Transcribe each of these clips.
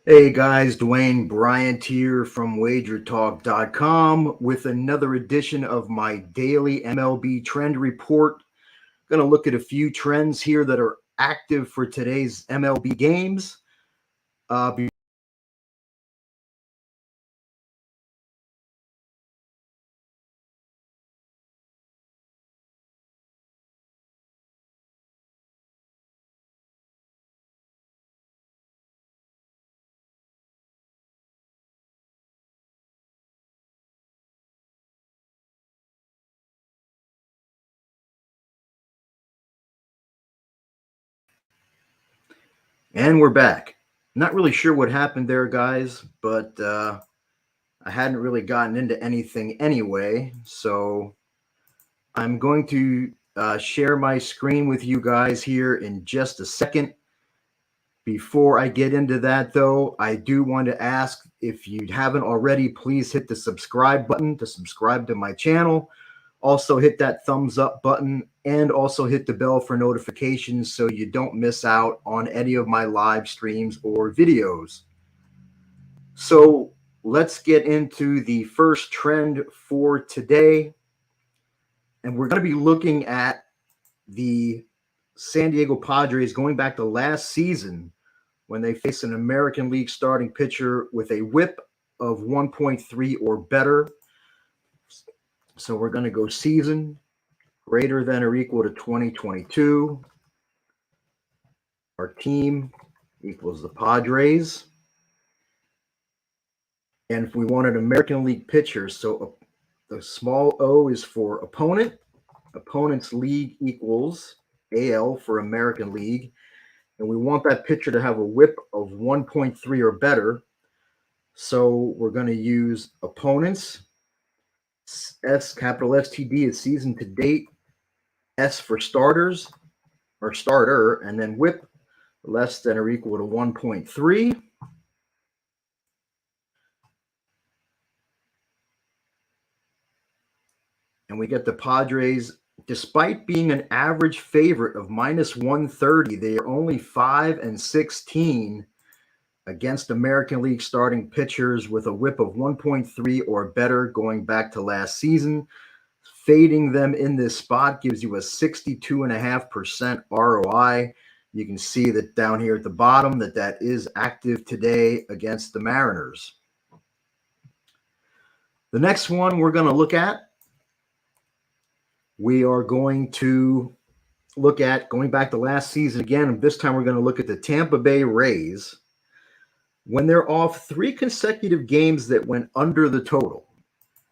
Hey guys, Dwayne Bryant here from wagertalk.com with another edition of my daily MLB trend report. Going to look at a few trends here that are active for today's MLB games. Be- and we're back. Not really sure what happened there, guys, but I hadn't really gotten into anything anyway. So I'm going to share my screen with you guys here in just a second. Before I get into that, though, I do want to ask if you haven't already, please hit the subscribe button to subscribe to my channel. Also, hit that thumbs up button and also hit the bell for notifications so you don't miss out on any of my live streams or videos. So, let's get into the first trend for today. And we're going to be looking at the San Diego Padres going back to last season when they face an American League starting pitcher with a whip of 1.3 or better. So we're going to go season greater than or equal to 2022. Our team equals the Padres. And if we want an American League pitcher, so the small o is for opponent. Opponent's league equals AL for American League. And we want that pitcher to have a whip of 1.3 or better. So we're going to use opponents. S, capital STD is season to date. S for starters or starter, and then whip less than or equal to 1.3. And we get the Padres, despite being an average favorite of minus 130, they are only 5-16 against American League starting pitchers with a whip of 1.3 or better going back to last season. Fading them in this spot gives you a 62.5% ROI. You can see that down here at the bottom that is active today against the Mariners. The next one we're going to look at, we are going to look at going back to last season again. And this time we're going to look at the Tampa Bay Rays when they're off 3 consecutive games that went under the total.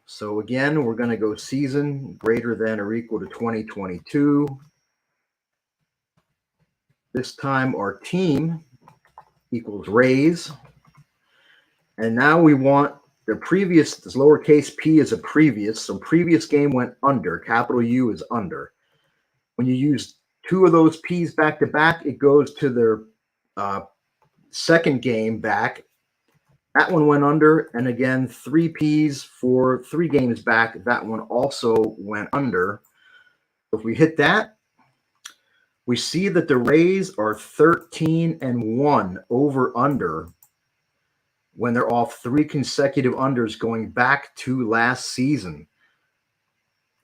So again, we're going to go season greater than or equal to 2022. This time our team equals Rays. And now we want the previous, this lowercase p is a previous. So previous game went under, capital U is under. When you use 2 of those p's back to back, it goes to their second game back. That one went under, and again, 3 P's for 3 games back. That one also went under. If we hit that, we see that the Rays are 13-1 over under when they're off 3 consecutive unders going back to last season.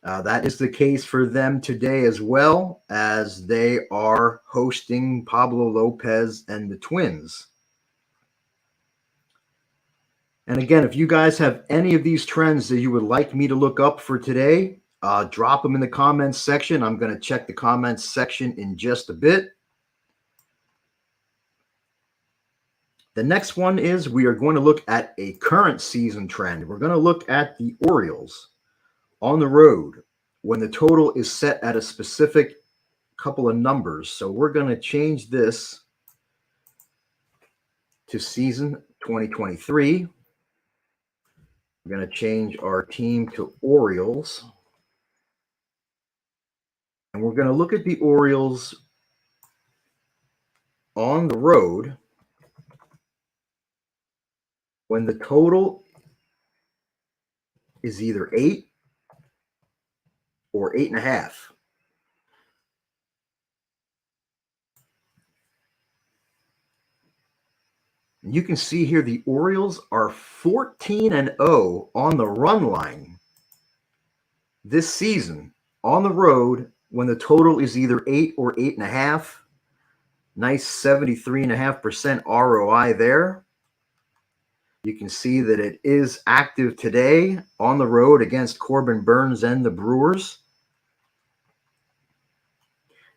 That is the case for them today as well, as they are hosting Pablo Lopez and the Twins. And again, if you guys have any of these trends that you would like me to look up for today, drop them in the comments section. I'm going to check the comments section in just a bit. The next one is we are going to look at a current season trend. We're going to look at the Orioles on the road when the total is set at a specific couple of numbers. So we're going to change this to season 2023. We're going to change our team to Orioles. And we're going to look at the Orioles on the road when the total is either 8 or 8.5. You can see here the Orioles are 14-0 on the run line this season on the road when the total is either 8 or 8.5. Nice 73.5% ROI there. You can see that it is active today on the road against Corbin Burnes and the Brewers.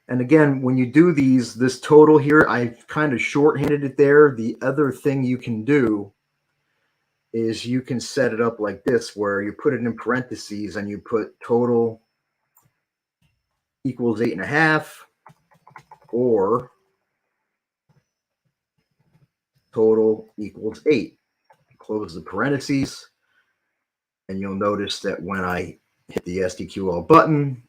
And again, when you do this total here, I've kind of shorthanded it there. The other thing you can do is you can set it up like this, where you put it in parentheses and you put total equals 8.5 or total equals 8. Close the parentheses, and you'll notice that when I hit the SDQL button,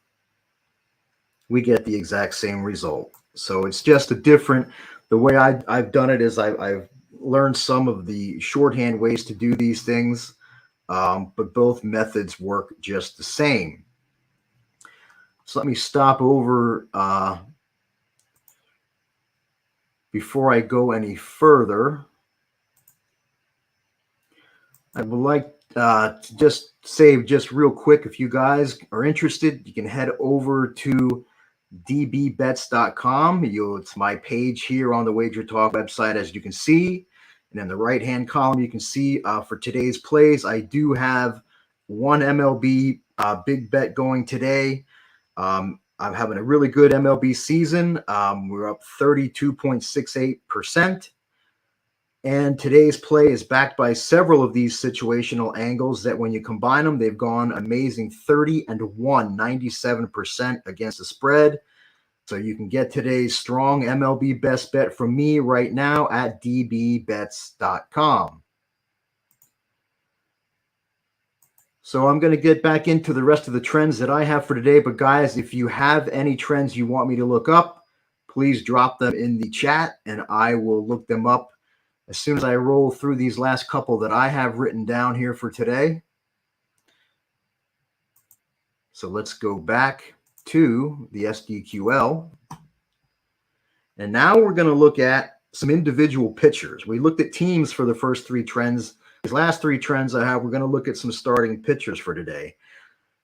we get the exact same result. So it's just the way I've done it is I've learned some of the shorthand ways to do these things, but both methods work just the same. So let me stop over before I go any further. I would like to just say just real quick, if you guys are interested, you can head over to dbbets.com. It's my page here on the Wager Talk website, as you can see. And in the right-hand column, you can see for today's plays, I do have one MLB big bet going today. I'm having a really good MLB season. We're up 32.68%. And today's play is backed by several of these situational angles that when you combine them, they've gone amazing 30-1, 97% against the spread. So you can get today's strong MLB best bet from me right now at dbbets.com. So I'm going to get back into the rest of the trends that I have for today. But guys, if you have any trends you want me to look up, please drop them in the chat and I will look them up as soon as I roll through these last couple that I have written down here for today. So let's go back to the SDQL. And now we're going to look at some individual pitchers. We looked at teams for the first three trends. These last three trends I have, we're going to look at some starting pitchers for today.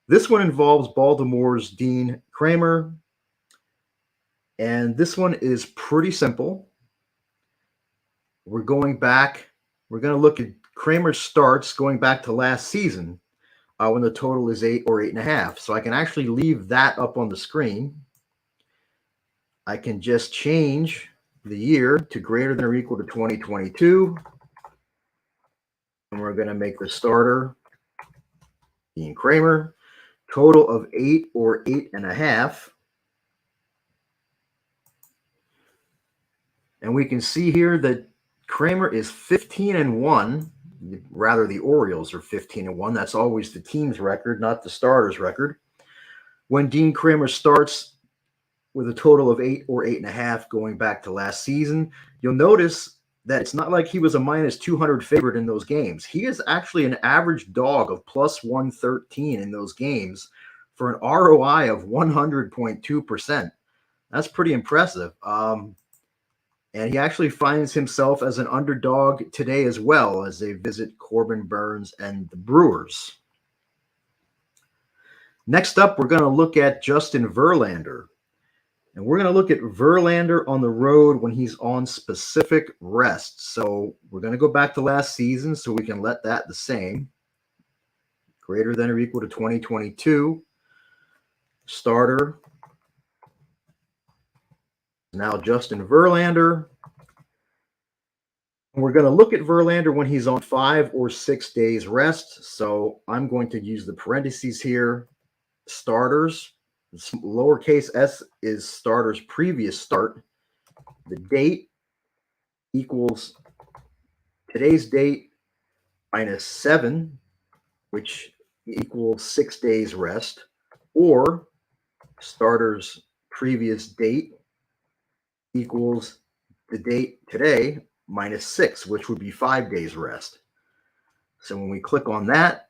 This one involves Baltimore's Dean Kremer. And this one is pretty simple. We're going to look at Kramer's starts going back to last season when the total is 8 or 8.5. So I can actually leave that up on the screen. I can just change the year to greater than or equal to 2022. And we're going to make the starter Dean Kremer. Total of 8 or 8.5. And we can see here that Kremer is 15-1. Rather, the Orioles are 15-1. That's always the team's record, not the starter's record. When Dean Kremer starts with a total of 8 or 8.5 going back to last season, you'll notice that it's not like he was a minus 200 favorite in those games. He is actually an average dog of plus 113 in those games for an ROI of 100.2%. That's pretty impressive. And he actually finds himself as an underdog today as well as they visit Corbin Burnes and the Brewers. Next up, we're going to look at Justin Verlander. And we're going to look at Verlander on the road when he's on specific rest. So we're going to go back to last season so we can let that the same. Greater than or equal to 2022. Starter. Now Justin Verlander. We're going to look at Verlander when he's on 5 or 6 days rest. So I'm going to use the parentheses here. Starters. Lowercase s is starter's previous start. The date equals today's date minus 7, which equals 6 days rest, or starter's previous date equals the date today minus 6, which would be 5 days rest. So when we click on that,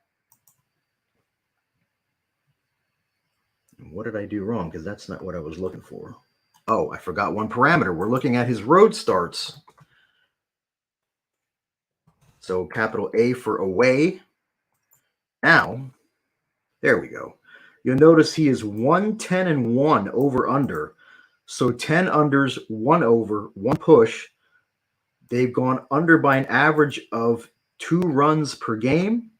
what did I do wrong? Because that's not what I was looking for. Oh, I forgot one parameter. We're looking at his road starts. So capital A for away. Now, there we go. You'll notice he is 1-10-1 over under. So 10 unders, 1 over, 1 push. They've gone under by an average of 2 runs per game.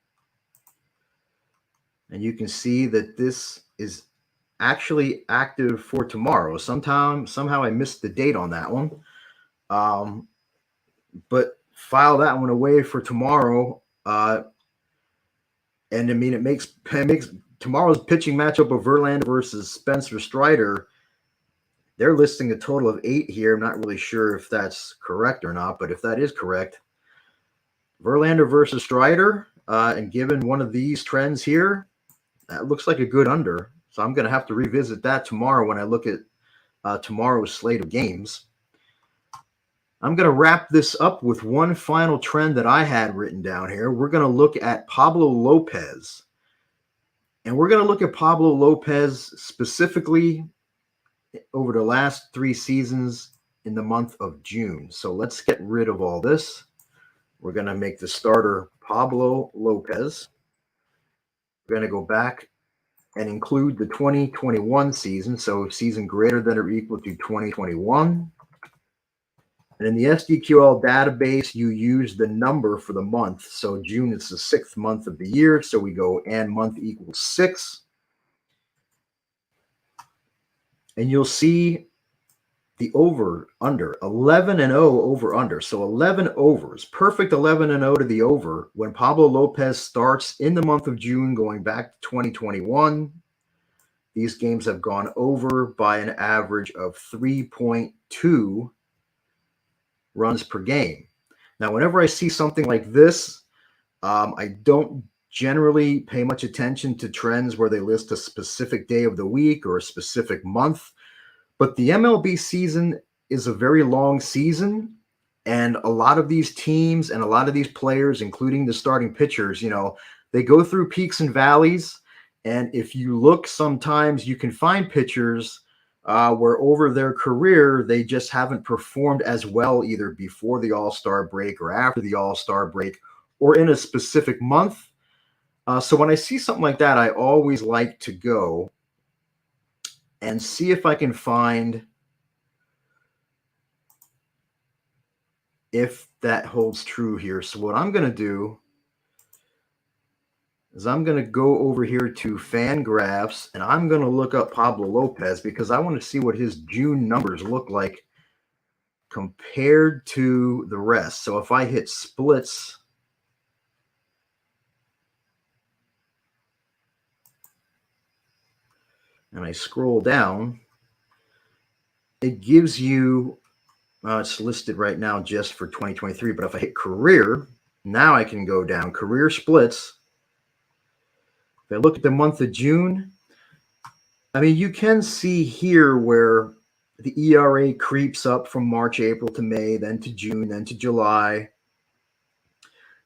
And you can see that this is actually active for tomorrow. Somehow I missed the date on that one. But file that one away for tomorrow. And I mean, it makes tomorrow's pitching matchup of Verlander versus Spencer Strider. They're listing a total of 8 here. I'm not really sure if that's correct or not, but if that is correct, Verlander versus Strider, and given one of these trends here, that looks like a good under. So I'm going to have to revisit that tomorrow when I look at tomorrow's slate of games. I'm going to wrap this up with one final trend that I had written down here. We're going to look at Pablo Lopez. And we're going to look at Pablo Lopez specifically over the last 3 seasons in the month of June. So let's get rid of all this. We're going to make the starter Pablo Lopez. We're going to go back and include the 2021 season, so season greater than or equal to 2021. And in the SDQL database, you use the number for the month. So June is the 6th month of the year, so we go and month equals 6. And you'll see the over under 11-0 over under. So 11 overs, perfect 11-0 to the over when Pablo Lopez starts in the month of June going back to 2021. These games have gone over by an average of 3.2 runs per game. Now, whenever I see something like this, I don't generally pay much attention to trends where they list a specific day of the week or a specific month. But the MLB season is a very long season, and a lot of these teams and a lot of these players, including the starting pitchers, they go through peaks and valleys. And if you look, sometimes you can find pitchers where over their career, they just haven't performed as well either before the All-Star break or after the All-Star break or in a specific month. So when I see something like that, I always like to go and see if I can find if that holds true here. So what I'm going to do is I'm going to go over here to Fangraphs, and I'm going to look up Pablo Lopez because I want to see what his June numbers look like compared to the rest. So if I hit splits, and I scroll down, it gives you, it's listed right now just for 2023, but if I hit career, now I can go down, career splits. If I look at the month of June, I mean, you can see here where the ERA creeps up from March, April to May, then to June, then to July.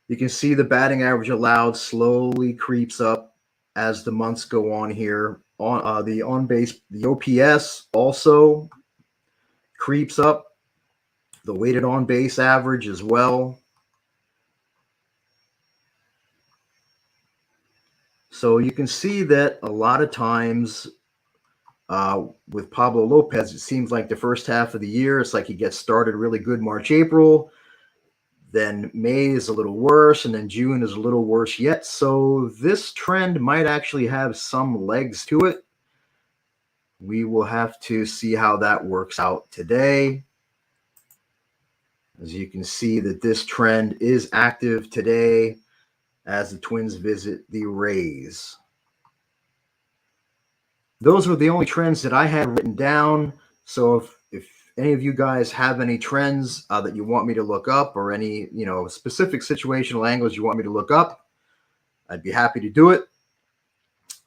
You can see the batting average allowed slowly creeps up as the months go on here. On the on base, the OPS also creeps up. The weighted on base average as well. So you can see that a lot of times with Pablo Lopez, it seems like the first half of the year, it's like he gets started really good March, April. Then May is a little worse, and then June is a little worse yet. So this trend might actually have some legs to it. We will have to see how that works out today. As you can see that this trend is active today as the Twins visit the Rays. Those were the only trends that I had written down. So if any of you guys have any trends that you want me to look up or any specific situational angles you want me to look up, I'd be happy to do it.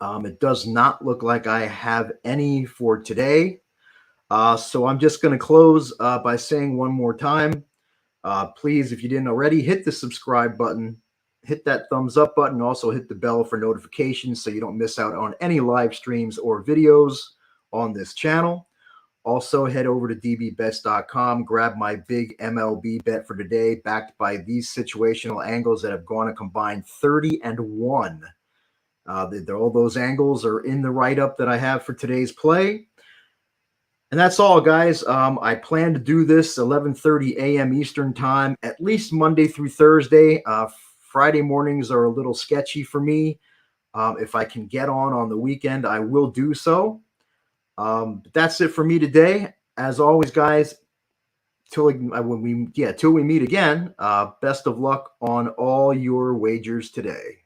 It does not look like I have any for today. So I'm just going to close by saying one more time, please, if you didn't already, hit the subscribe button, hit that thumbs up button, also hit the bell for notifications so you don't miss out on any live streams or videos on this channel. Also, head over to dbbest.com, grab my big MLB bet for today, backed by these situational angles that have gone a combined 30-1. All those angles are in the write-up that I have for today's play. And that's all, guys. I plan to do this 11:30 a.m. Eastern time, at least Monday through Thursday. Friday mornings are a little sketchy for me. If I can get on the weekend, I will do so. But that's it for me today. As always, guys, till we meet again, best of luck on all your wagers today.